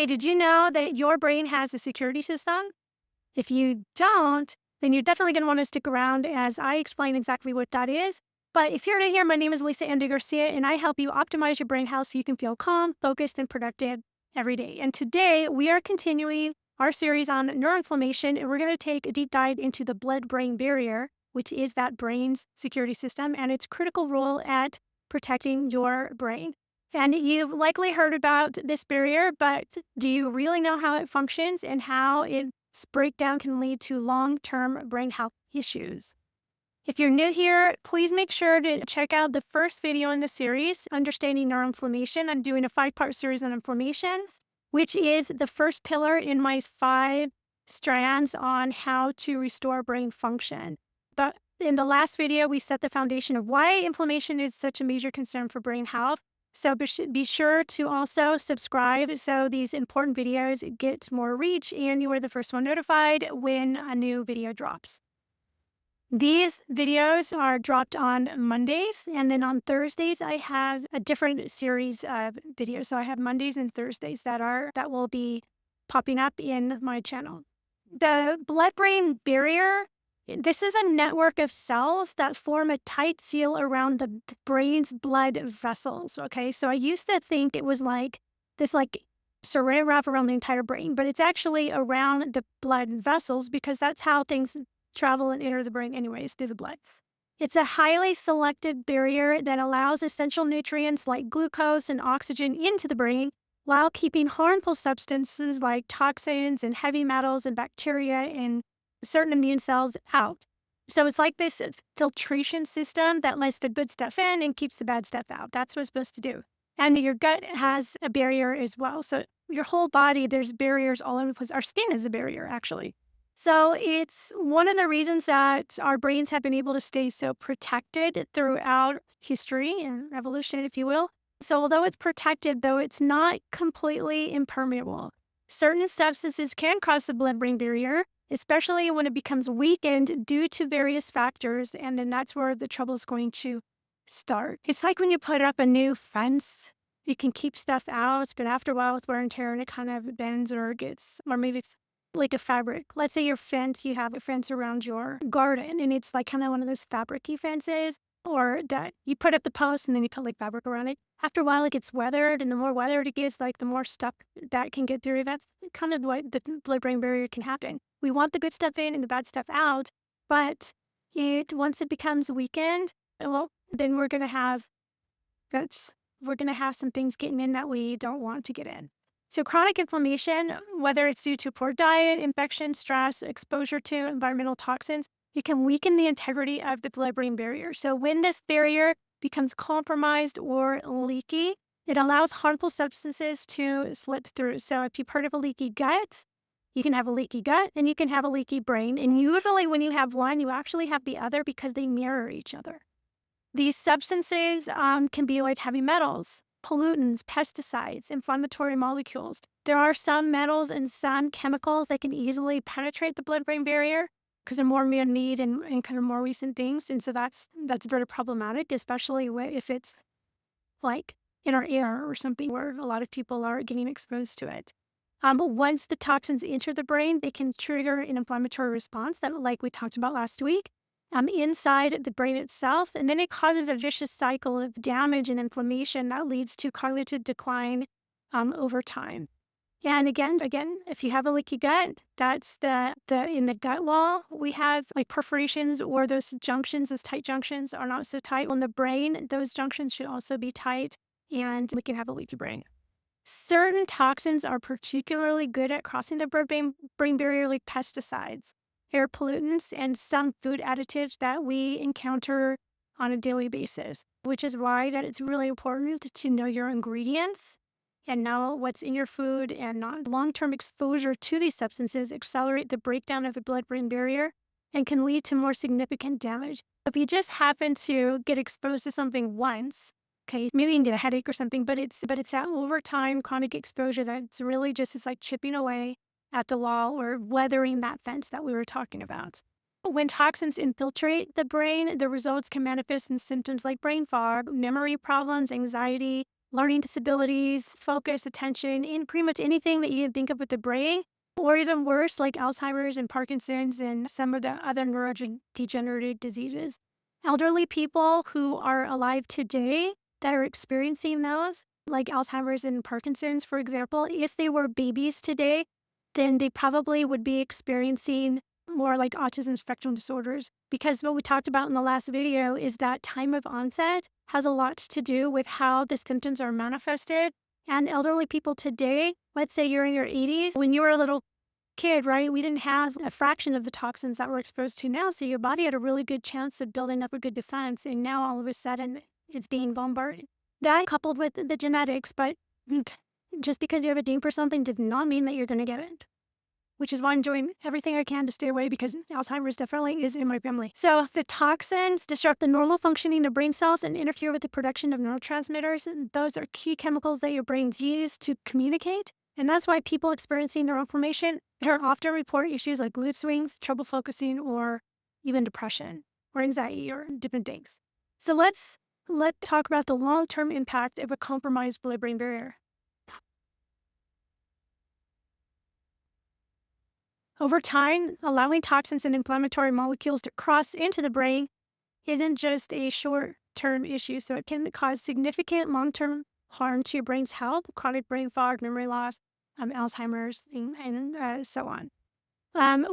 Hey, did you know that your brain has a security system? If you don't, then you're definitely going to want to stick around as I explain exactly what that is. But if you're new here, my name is Lisa Andy Garcia, and I help you optimize your brain health so you can feel calm, focused, and productive every day. And today we are continuing our series on neuroinflammation, and we're going to take a deep dive into the blood-brain barrier, which is that brain's security system and its critical role at protecting your brain. And you've likely heard about this barrier, but do you really know how it functions and how its breakdown can lead to long-term brain health issues? If you're new here, please make sure to check out the first video in the series, Understanding Neuroinflammation. I'm doing a 5-part series on inflammation, which is the first pillar in my 5 strands on how to restore brain function. But in the last video, we set the foundation of why inflammation is such a major concern for brain health. So be sure to also subscribe so these important videos get more reach and you are the first one notified when a new video drops. These videos are dropped on Mondays, and then on Thursdays I have a different series of videos. So I have Mondays and Thursdays that will be popping up in my channel. The blood-brain barrier, this is a network of cells that form a tight seal around the brain's blood vessels, okay? So I used to think it was like this saran wrap around the entire brain, but it's actually around the blood vessels because that's how things travel and enter the brain anyways, through the bloods. It's a highly selective barrier that allows essential nutrients like glucose and oxygen into the brain while keeping harmful substances like toxins and heavy metals and bacteria and certain immune cells out. So it's like this filtration system that lets the good stuff in and keeps the bad stuff out. That's what it's supposed to do. And your gut has a barrier as well. So your whole body, there's barriers all over the place. Our skin is a barrier, actually. So it's one of the reasons that our brains have been able to stay so protected throughout history and evolution, if you will. So although it's protected, though, it's not completely impermeable. Certain substances can cause the blood-brain barrier, especially when it becomes weakened due to various factors, and then that's where the trouble is going to start. It's like when you put up a new fence, you can keep stuff out, but after a while with wear and tear, and it kind of bends or maybe it's like a fabric. Let's say you have a fence around your garden, and it's like kind of one of those fabric-y fences, or that you put up the post and then you put like fabric around it. After a while, it gets weathered, and the more weathered it gets, like the more stuff that can get through. That's kind of what the blood-brain barrier can happen. We want the good stuff in and the bad stuff out, but once it becomes weakened, well, then we're gonna have some things getting in that we don't want to get in. So chronic inflammation, whether it's due to poor diet, infection, stress, exposure to environmental toxins, it can weaken the integrity of the blood-brain barrier. So when this barrier becomes compromised or leaky, it allows harmful substances to slip through. So if you've heard of a leaky gut, you can have a leaky gut and you can have a leaky brain. And usually when you have one, you actually have the other because they mirror each other. These substances can be like heavy metals, pollutants, pesticides, inflammatory molecules. There are some metals and some chemicals that can easily penetrate the blood-brain barrier because they're more man-made and kind of more recent things. And so that's very problematic, especially if it's like in our air or something where a lot of people are getting exposed to it. But once the toxins enter the brain, they can trigger an inflammatory response that, like we talked about last week, inside the brain itself, and then it causes a vicious cycle of damage and inflammation that leads to cognitive decline over time. And again, if you have a leaky gut, that's in the gut wall, we have like perforations or those junctions, those tight junctions are not so tight. On the brain, those junctions should also be tight, and we can have a leaky brain. Certain toxins are particularly good at crossing the brain barrier, like pesticides, air pollutants, and some food additives that we encounter on a daily basis, which is why that it's really important to know your ingredients and know what's in your food, and not long-term exposure to these substances accelerate the breakdown of the blood-brain barrier and can lead to more significant damage. If you just happen to get exposed to something once, okay, maybe you can get a headache or something, but it's that over time chronic exposure that's really just is like chipping away at the wall or weathering that fence that we were talking about. When toxins infiltrate the brain, the results can manifest in symptoms like brain fog, memory problems, anxiety, learning disabilities, focus, attention, in pretty much anything that you can think of with the brain, or even worse, like Alzheimer's and Parkinson's and some of the other neurodegenerative diseases. Elderly people who are alive today that are experiencing those, like Alzheimer's and Parkinson's, for example, if they were babies today, then they probably would be experiencing more like autism spectrum disorders. Because what we talked about in the last video is that time of onset has a lot to do with how the symptoms are manifested. And elderly people today, let's say you're in your 80s, when you were a little kid, right? We didn't have a fraction of the toxins that we're exposed to now. So your body had a really good chance of building up a good defense. And now all of a sudden it's being bombarded. That coupled with the genetics, but just because you have a gene for something does not mean that you're going to get it. Which is why I'm doing everything I can to stay away, because Alzheimer's definitely is in my family. So the toxins disrupt the normal functioning of brain cells and interfere with the production of neurotransmitters. And those are key chemicals that your brains use to communicate. And that's why people experiencing neuroinflammation often report issues like mood swings, trouble focusing, or even depression or anxiety or different things. So let's talk about the long-term impact of a compromised blood-brain barrier. Over time, allowing toxins and inflammatory molecules to cross into the brain isn't just a short-term issue, so it can cause significant long-term harm to your brain's health, chronic brain fog, memory loss, Alzheimer's, and so on.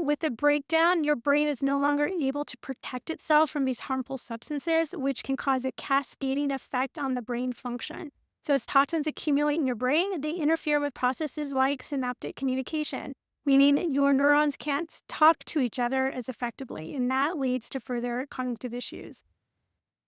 With the breakdown, your brain is no longer able to protect itself from these harmful substances, which can cause a cascading effect on the brain function. So as toxins accumulate in your brain, they interfere with processes like synaptic communication, meaning your neurons can't talk to each other as effectively, and that leads to further cognitive issues.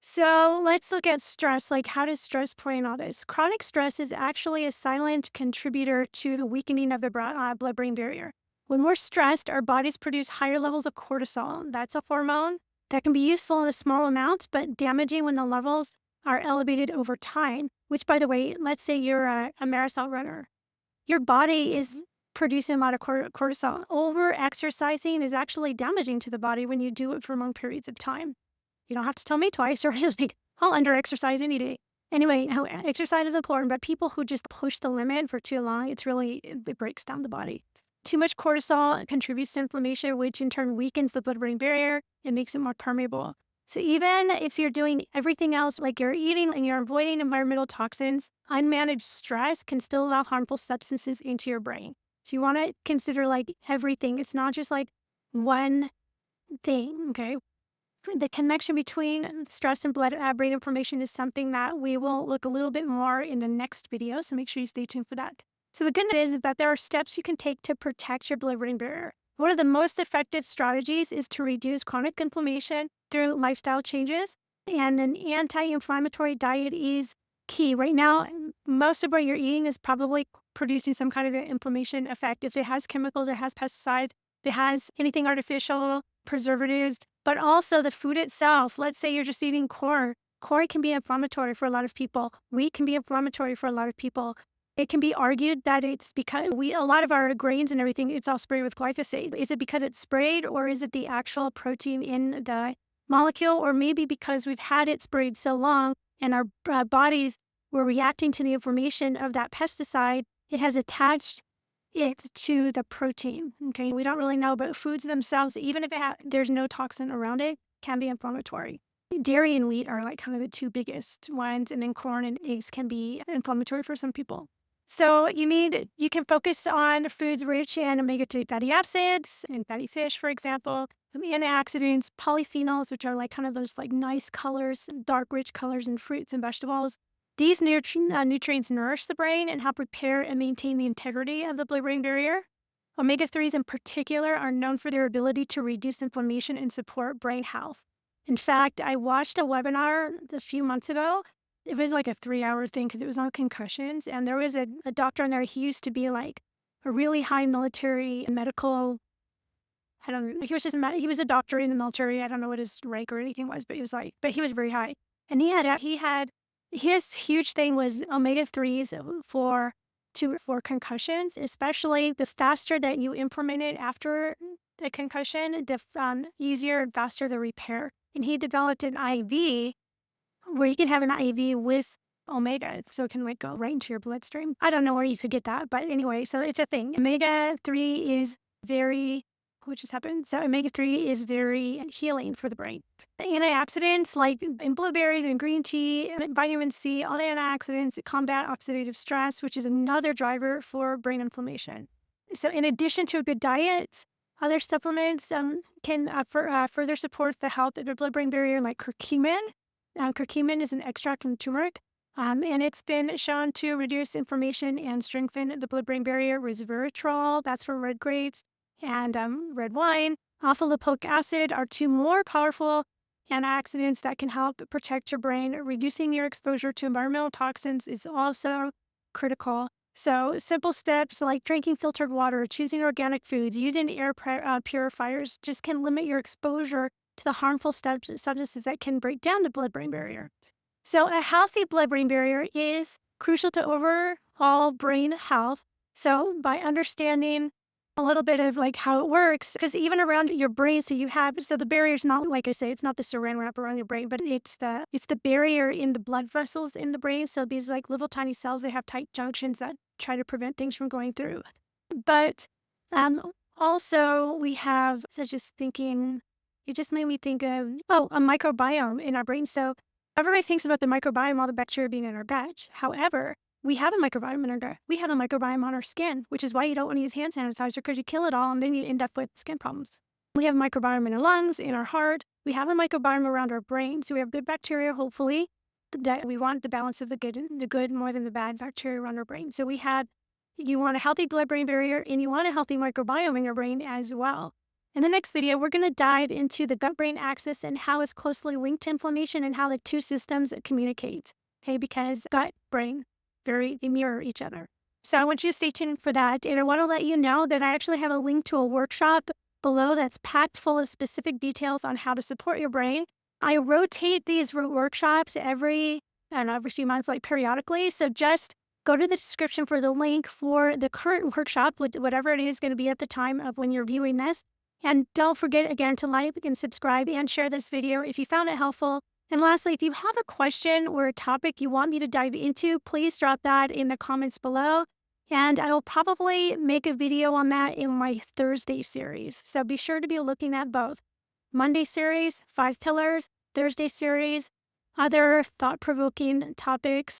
So let's look at stress. Like, how does stress play in all this? Chronic stress is actually a silent contributor to the weakening of the blood-brain barrier. When we're stressed, our bodies produce higher levels of cortisol. That's a hormone that can be useful in a small amount, but damaging when the levels are elevated over time, which, by the way, let's say you're a marathon runner. Your body is producing a lot of cortisol. Over-exercising is actually damaging to the body when you do it for long periods of time. You don't have to tell me twice, or just like, I'll under-exercise any day. Anyway, exercise is important, but people who just push the limit for too long, it breaks down the body. Too much cortisol contributes to inflammation, which in turn weakens the blood-brain barrier and makes it more permeable. So even if you're doing everything else, like you're eating and you're avoiding environmental toxins, unmanaged stress can still allow harmful substances into your brain. So you want to consider like everything. It's not just like one thing, okay? The connection between stress and brain inflammation is something that we will look a little bit more in the next video, so make sure you stay tuned for that. So the good news is that there are steps you can take to protect your blood-brain barrier. One of the most effective strategies is to reduce chronic inflammation through lifestyle changes, and an anti-inflammatory diet is key. Right now, most of what you're eating is probably producing some kind of an inflammation effect. If it has chemicals, it has pesticides, if it has anything artificial, preservatives, but also the food itself. Let's say you're just eating corn. Corn can be inflammatory for a lot of people. Wheat can be inflammatory for a lot of people. It can be argued that it's because a lot of our grains and everything, it's all sprayed with glyphosate. Is it because it's sprayed, or is it the actual protein in the molecule? Or maybe because we've had it sprayed so long and our bodies were reacting to the information of that pesticide, it has attached it to the protein. Okay, we don't really know, but foods themselves, even if there's no toxin around it, can be inflammatory. Dairy and wheat are like kind of the two biggest ones, and then corn and eggs can be inflammatory for some people. So you can focus on foods rich in omega-3 fatty acids and fatty fish, for example, antioxidants, polyphenols, which are like kind of those like nice colors, dark rich colors in fruits and vegetables. These nutrients nourish the brain and help repair and maintain the integrity of the blood-brain barrier. Omega-3s in particular are known for their ability to reduce inflammation and support brain health. In fact, I watched a webinar a few months ago. It was like a 3-hour thing because it was on concussions. And there was a doctor on there. He used to be like a really high military medical, I don't know. He was a doctor in the military. I don't know what his rank or anything was, but he was very high. And his huge thing was omega-3s for concussions, especially the faster that you implement it after the concussion, the easier and faster the repair. And he developed an IV where you can have an IV with omega. So it can like go right into your bloodstream. I don't know where you could get that, but anyway, so it's a thing. Omega-3 is very, what just happened? So omega-3 is very healing for the brain. Antioxidants like in blueberries and green tea, and vitamin C, all the antioxidants combat oxidative stress, which is another driver for brain inflammation. So in addition to a good diet, other supplements can further support the health of the blood-brain barrier, like curcumin. Curcumin is an extract from turmeric, and it's been shown to reduce inflammation and strengthen the blood-brain barrier. Resveratrol, that's for red grapes, and red wine. Alpha-lipoic acid are two more powerful antioxidants that can help protect your brain. Reducing your exposure to environmental toxins is also critical. So simple steps like drinking filtered water, choosing organic foods, using air purifiers just can limit your exposure to the harmful substances that can break down the blood-brain barrier. So a healthy blood-brain barrier is crucial to overall brain health. So by understanding a little bit of like how it works, because even around your brain, so the barrier is not, like I say, it's not the saran wrap around your brain, but it's the barrier in the blood vessels in the brain. So these like little tiny cells, they have tight junctions that try to prevent things from going through. But also we have, so just thinking, it just made me think of, a microbiome in our brain. So everybody thinks about the microbiome, all the bacteria being in our gut. However, we have a microbiome in our gut. We have a microbiome on our skin, which is why you don't want to use hand sanitizer, because you kill it all and then you end up with skin problems. We have a microbiome in our lungs, in our heart. We have a microbiome around our brain. So we have good bacteria, hopefully. That we want the balance of the good more than the bad bacteria around our brain. So you want a healthy blood-brain barrier and you want a healthy microbiome in your brain as well. In the next video, we're going to dive into the gut-brain axis and how it's closely linked to inflammation and how the two systems communicate. Okay, because gut, brain, they mirror each other. So I want you to stay tuned for that. And I want to let you know that I actually have a link to a workshop below that's packed full of specific details on how to support your brain. I rotate these workshops every few months, like periodically. So just go to the description for the link for the current workshop, whatever it is going to be at the time of when you're viewing this. And don't forget again to like and subscribe and share this video if you found it helpful. And lastly, if you have a question or a topic you want me to dive into, please drop that in the comments below. And I will probably make a video on that in my Thursday series. So be sure to be looking at both. Monday series, 5 pillars, Thursday series, other thought-provoking topics